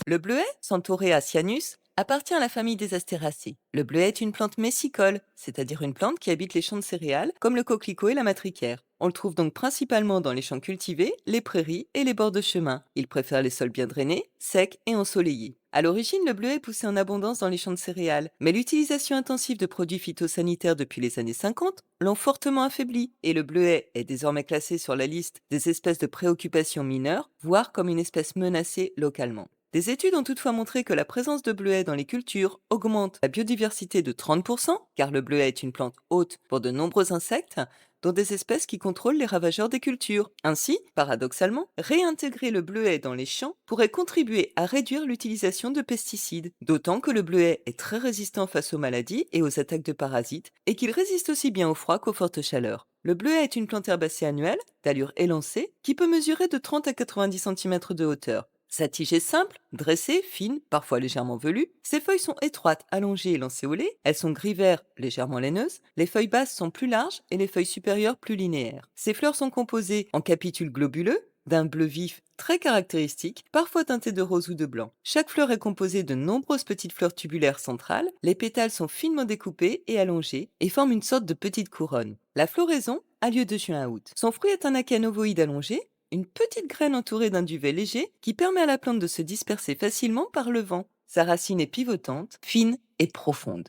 Le bleuet, Centaurea cyanus, appartient à la famille des astéracées. Le bleuet est une plante messicole, c'est-à-dire une plante qui habite les champs de céréales, comme le coquelicot et la matricaire. On le trouve donc principalement dans les champs cultivés, les prairies et les bords de chemin. Il préfère les sols bien drainés, secs et ensoleillés. À l'origine, le bleuet poussait en abondance dans les champs de céréales, mais l'utilisation intensive de produits phytosanitaires depuis les années 50 l'ont fortement affaibli, et le bleuet est désormais classé sur la liste des espèces de préoccupation mineure, voire comme une espèce menacée localement. Des études ont toutefois montré que la présence de bleuets dans les cultures augmente la biodiversité de 30%, car le bleuet est une plante hôte pour de nombreux insectes, dont des espèces qui contrôlent les ravageurs des cultures. Ainsi, paradoxalement, réintégrer le bleuet dans les champs pourrait contribuer à réduire l'utilisation de pesticides, d'autant que le bleuet est très résistant face aux maladies et aux attaques de parasites, et qu'il résiste aussi bien au froid qu'aux fortes chaleurs. Le bleuet est une plante herbacée annuelle, d'allure élancée, qui peut mesurer de 30 à 90 cm de hauteur. Sa tige est simple, dressée, fine, parfois légèrement velue. Ses feuilles sont étroites, allongées et lancéolées. Elles sont gris-vert, légèrement laineuses. Les feuilles basses sont plus larges et les feuilles supérieures plus linéaires. Ses fleurs sont composées en capitules globuleux, d'un bleu vif très caractéristique, parfois teinté de rose ou de blanc. Chaque fleur est composée de nombreuses petites fleurs tubulaires centrales. Les pétales sont finement découpés et allongés et forment une sorte de petite couronne. La floraison a lieu de juin à août. Son fruit est un akène ovoïde allongé, une petite graine entourée d'un duvet léger qui permet à la plante de se disperser facilement par le vent. Sa racine est pivotante, fine et profonde.